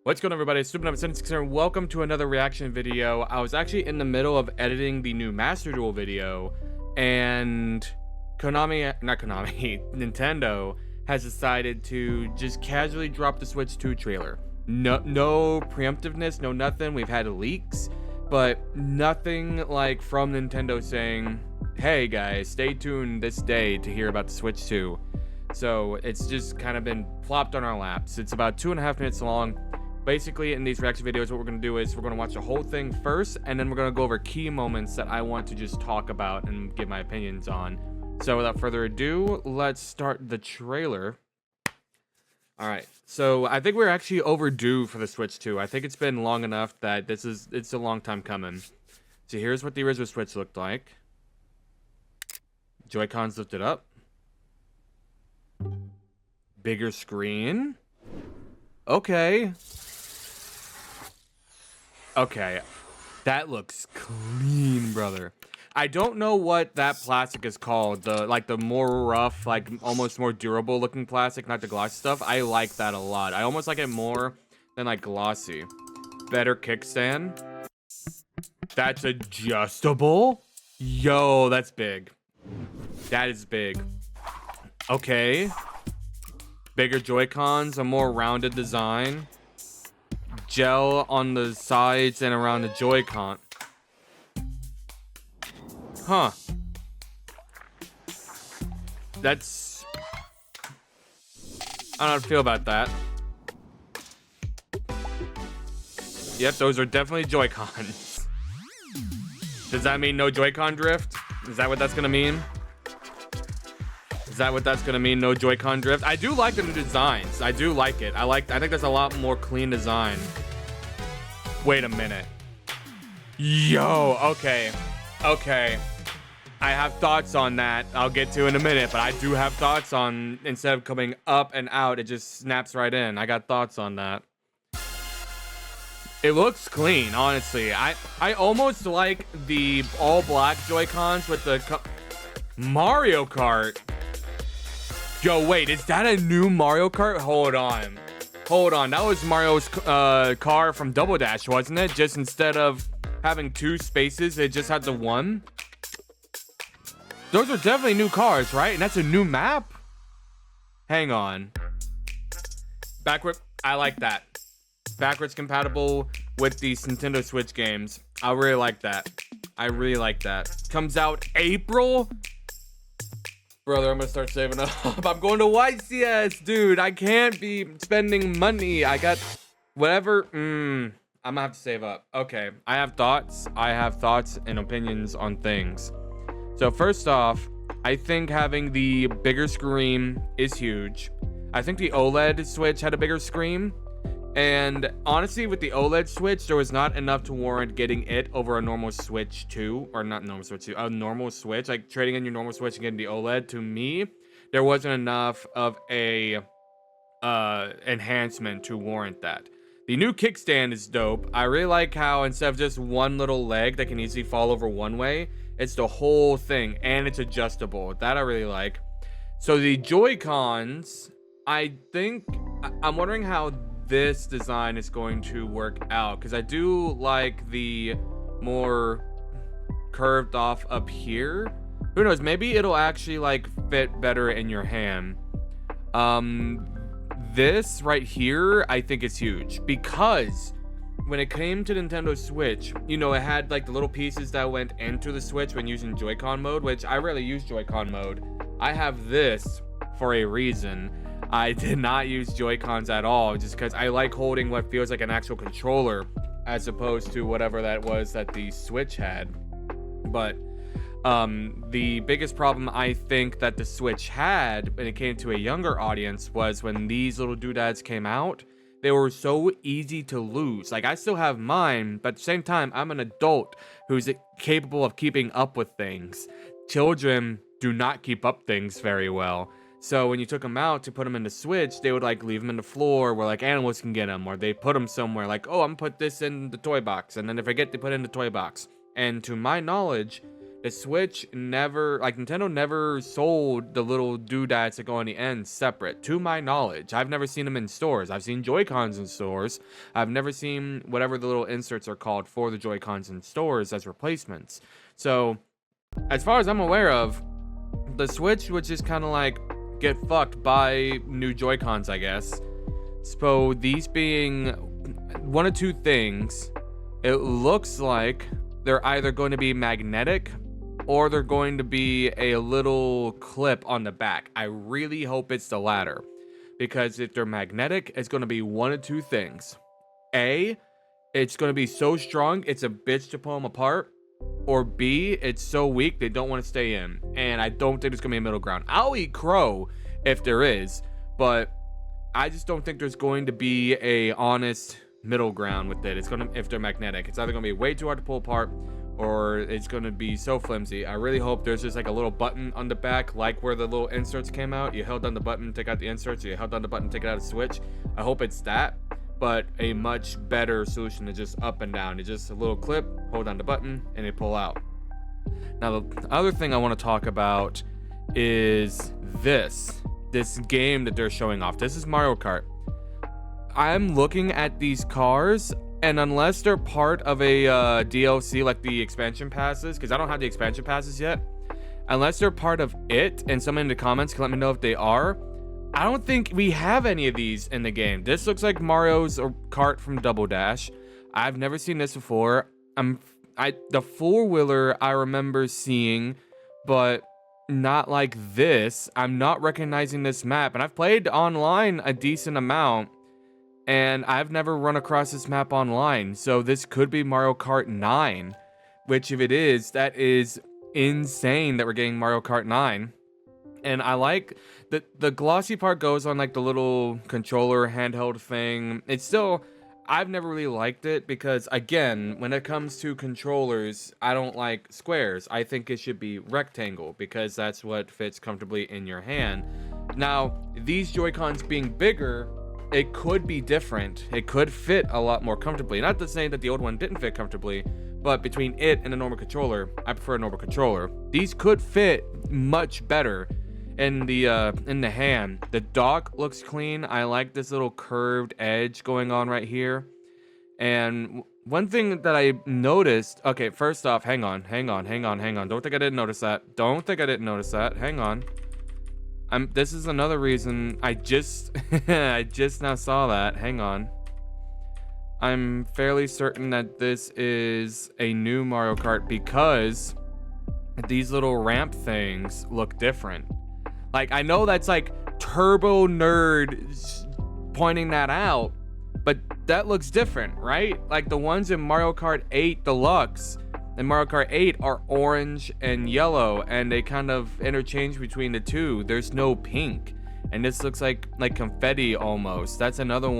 What's going on, everybody? It's Stupid76 here, and welcome to another reaction video. I was actually in the middle of editing the new Master Duel video, and Nintendo has decided to just casually drop the Switch 2 trailer. No preemptiveness, no nothing. We've had leaks, but nothing like from Nintendo saying, hey guys, stay tuned this day to hear about the Switch 2. So it's just kind of been plopped on our laps. It's about 2.5 minutes long. Basically, in these reaction videos, what we're going to do is we're going to watch the whole thing first, and then we're going to go over key moments that I want to just talk about and give my opinions on. So without further ado, let's start the trailer. All right, so I think we're actually overdue for the Switch 2. I think it's been long enough that it's a long time coming. So here's what the original Switch looked like. Joy-Cons lifted up. Bigger screen. Okay. Okay, that looks clean, brother. I don't know what that plastic is called. The more rough, like almost more durable looking plastic, not the glossy stuff. I like that a lot. I almost like it more than like glossy. Better kickstand. That's adjustable. Yo, that's big. That is big. Okay. Bigger Joy-Cons, a more rounded design. Gel on the sides and around the Joy-Con. Huh. That's... I don't know how to feel about that. Yep, those are definitely Joy-Cons. Does that mean no Joy-Con drift? Is that what that's gonna mean? Is that what that's gonna mean? No Joy-Con drift? I do like the new designs. I do like it. I think there's a lot more clean design. Wait a minute. Yo, okay. Okay. I have thoughts on that. I'll get to in a minute, but I do have thoughts on, instead of coming up and out, it just snaps right in. I got thoughts on that. It looks clean, honestly. I almost like the all black Joy-Cons with the Mario Kart. Yo, wait, is that a new Mario Kart? Hold on. Hold on, that was Mario's car from Double Dash, wasn't it? Just instead of having two spaces, it just had the one. Those are definitely new cars, right? And that's a new map? Hang on. Backward, I like that. Backwards compatible with these Nintendo Switch games. I really like that. I really like that. Comes out April? Brother, I'm gonna start saving up. I'm going to YCS, dude. I can't be spending money. I got whatever. I'm gonna have to save up. Okay, I have thoughts. I have thoughts and opinions on things. So first off, I think having the bigger screen is huge. I think the OLED Switch had a bigger screen. And honestly, with the OLED Switch, there was not enough to warrant getting it over a normal Switch 2, or not normal Switch 2, a normal Switch. Like trading in your normal Switch and getting the OLED, to me, there wasn't enough of a enhancement to warrant that. The new kickstand is dope. I really like how instead of just one little leg that can easily fall over one way, it's the whole thing, and it's adjustable. That I really like. So the Joy-Cons, I think, I'm wondering how this design is going to work out, because I do like the more curved off up here. Who knows, maybe it'll actually like fit better in your hand. This right here I think is huge, because when it came to Nintendo Switch, you know, it had like the little pieces that went into the Switch when using Joy-Con mode, which I rarely use Joy-Con mode. I have this for a reason. I did not use Joy-Cons at all, just because I like holding what feels like an actual controller as opposed to whatever that was that the Switch had. But the biggest problem I think that the Switch had when it came to a younger audience was when these little doodads came out, they were so easy to lose. Like, I still have mine, but at the same time, I'm an adult who's capable of keeping up with things. Children do not keep up things very well. So when you took them out to put them in the Switch, they would like leave them in the floor where like animals can get them, or they put them somewhere like, oh, I'm gonna put this in the toy box, and then they forget to put it in the toy box. And to my knowledge, The Switch never, like Nintendo never sold the little doodads that go on the end separate, to my knowledge. I've never seen them in stores. I've seen Joy-Cons in stores. I've never seen whatever the little inserts are called for the Joy-Cons in stores as replacements. So, as far as I'm aware of, the Switch would just kind of like get fucked by new Joy-Cons, I guess. So, these being one of two things, it looks like they're either going to be magnetic or they're going to be a little clip on the back. I really hope it's the latter, because if they're magnetic, it's going to be one of two things. A, it's going to be so strong, it's a bitch to pull them apart. Or B, it's so weak, they don't want to stay in. And I don't think there's going to be a middle ground. I'll eat crow if there is, but I just don't think there's going to be a honest middle ground with it. It's going to, if they're magnetic, it's either going to be way too hard to pull apart, or it's going to be so flimsy. I really hope there's just like a little button on the back, like where the little inserts came out. You held down the button, take out the inserts, you held down the button, take it out of the Switch. I hope it's that, but a much better solution than just up and down. It's just a little clip, hold down the button, and they pull out. Now, the other thing I want to talk about is this game that they're showing off. This is Mario Kart. I'm looking at these cars, and unless they're part of a DLC like the expansion passes, because I don't have the expansion passes yet, unless they're part of it, and someone in the comments can let me know if they are, I don't think we have any of these in the game. This looks like Mario's Kart from Double Dash. I've never seen this before. The four-wheeler I remember seeing, but not like this. I'm not recognizing this map, and I've played online a decent amount, and I've never run across this map online. So this could be Mario Kart 9, which if it is, that is insane that we're getting Mario Kart 9. And I like the glossy part goes on like the little controller handheld thing. It's still, I've never really liked it because, again, when it comes to controllers, I don't like squares. I think it should be rectangle because that's what fits comfortably in your hand. Now, these Joy-Cons being bigger, it could be different. It could fit a lot more comfortably. Not to say that the old one didn't fit comfortably, but between it and a normal controller, I prefer a normal controller. These could fit much better in the hand. The dock looks clean. I like this little curved edge going on right here. And one thing that I noticed, okay, first off, hang on. Don't think I didn't notice that. Hang on. This is another reason I just I just now saw that. Hang on. I'm fairly certain that this is a new Mario Kart because these little ramp things look different. Like, I know that's like Turbo Nerd pointing that out, but that looks different, right? Like the ones in Mario Kart 8 Deluxe and Mario Kart 8 are orange and yellow, and they kind of interchange between the two. There's no pink, and this looks like confetti almost. That's another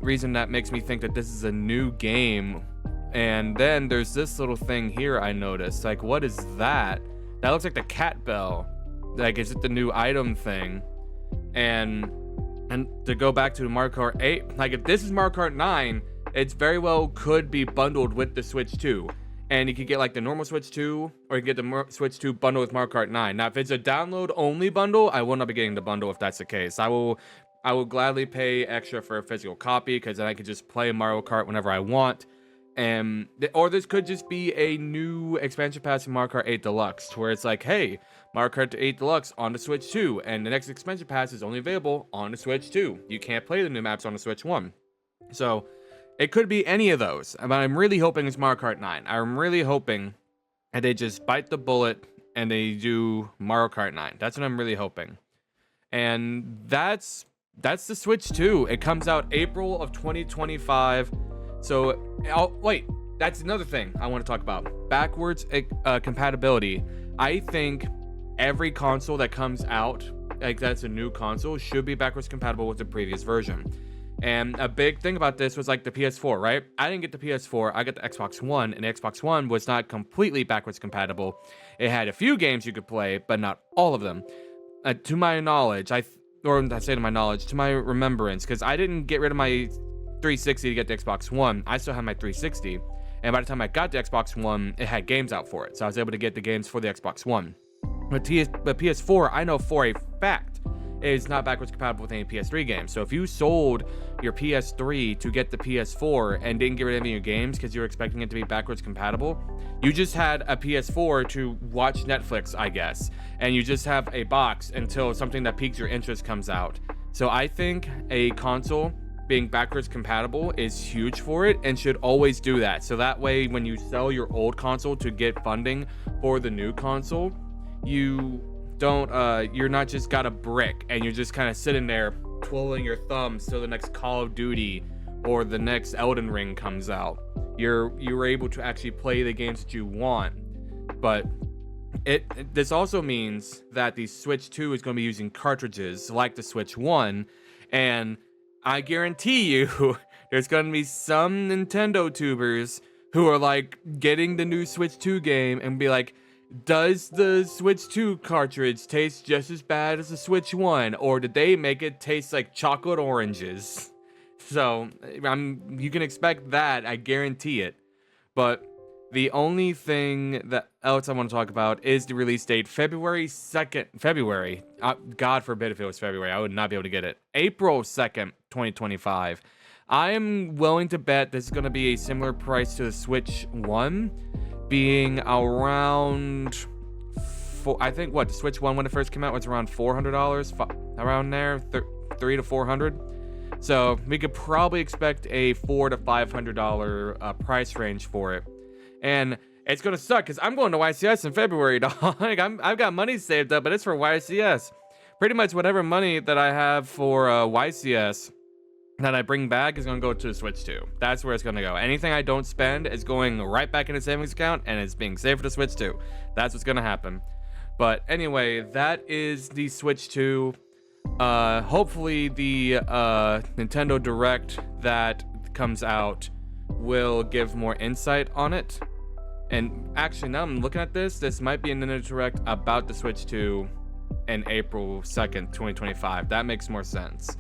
reason that makes me think that this is a new game. And then there's this little thing here I noticed. Like, what is that? That looks like the cat bell. Like, is it the new item thing? And to go back to Mario Kart 8, like if this is Mario Kart 9, it's very well could be bundled with the Switch 2. And you could get like the normal Switch 2, or you can get the Switch 2 bundled with Mario Kart 9. Now, if it's a download only bundle, I will not be getting the bundle if that's the case. I will gladly pay extra for a physical copy because then I could just play Mario Kart whenever I want. Or this could just be a new expansion pass in Mario Kart 8 Deluxe, to where it's like, hey, Mario Kart 8 Deluxe on the Switch 2, and the next expansion pass is only available on the Switch 2. You can't play the new maps on the Switch 1. So it could be any of those, but I'm really hoping it's Mario Kart 9. I'm really hoping that they just bite the bullet and they do Mario Kart 9. That's what I'm really hoping. And that's the Switch 2. It comes out April of 2025. So, wait, that's another thing I want to talk about. Backwards compatibility. I think every console that comes out, like that's a new console, should be backwards compatible with the previous version. And a big thing about this was like the PS4, right? I didn't get the PS4, I got the Xbox One, and the Xbox One was not completely backwards compatible. It had a few games you could play, but not all of them. To my knowledge, to my remembrance, because I didn't get rid of my 360 to get the Xbox One. I still have my 360. And by the time I got the Xbox One, it had games out for it. So I was able to get the games for the Xbox One. But PS4, I know for a fact, is not backwards compatible with any PS3 games. So if you sold your PS3 to get the PS4 and didn't get rid of any of your games because you were expecting it to be backwards compatible, you just had a PS4 to watch Netflix, I guess. And you just have a box until something that piques your interest comes out. So I think a console being backwards compatible is huge for it and should always do that. So that way, when you sell your old console to get funding for the new console, you don't you're not just got a brick and you're just kind of sitting there twiddling your thumbs till the next Call of Duty or the next Elden Ring comes out. You're able to actually play the games that you want. But this also means that the Switch 2 is going to be using cartridges like the Switch 1, and I guarantee you there's going to be some Nintendo tubers who are like getting the new Switch 2 game and be like, does the Switch 2 cartridge taste just as bad as the Switch 1, or did they make it taste like chocolate oranges? So you can expect that, I guarantee it. But the only thing that else I want to talk about is the release date, February 2nd. February. God forbid if it was February, I would not be able to get it. April 2nd, 2025. I am willing to bet this is going to be a similar price to the Switch 1, being around, I think the Switch 1 when it first came out was around $400, around there, $300 to $400. So we could probably expect a $400 to $500 price range for it. And it's gonna suck because I'm going to YCS in February, dog. I've got money saved up, but it's for YCS. Pretty much whatever money that I have for YCS that I bring back is gonna go to the Switch 2. That's where it's gonna go. Anything I don't spend is going right back in a savings account, and it's being saved for the Switch 2. That's what's gonna happen. But anyway, that is the Switch 2. Hopefully the Nintendo Direct that comes out will give more insight on it. And actually, now I'm looking at this might be a Nintendo Direct about the Switch 2 in April 2nd, 2025. That makes more sense.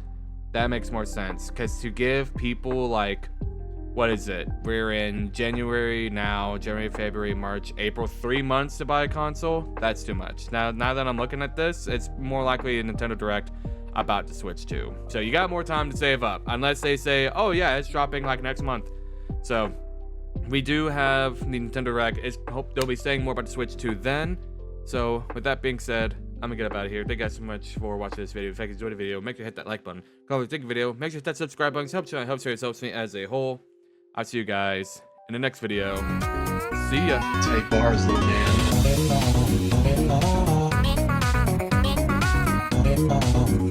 Because to give people like, what is it? We're in January now, January, February, March, April, 3 months to buy a console? That's too much. Now that I'm looking at this, it's more likely a Nintendo Direct about the Switch 2. So you got more time to save up, unless they say, oh yeah, it's dropping like next month. So we do have the Nintendo Direct. Hope they'll be saying more about the Switch 2 then. So with that being said, I'm gonna get up out of here. Thank you guys so much for watching this video. If you enjoyed the video, make sure to hit that like button. Comment, take the video. Make sure to hit that subscribe button. Helps me as a whole. I'll see you guys in the next video. See ya. Take bars, little man.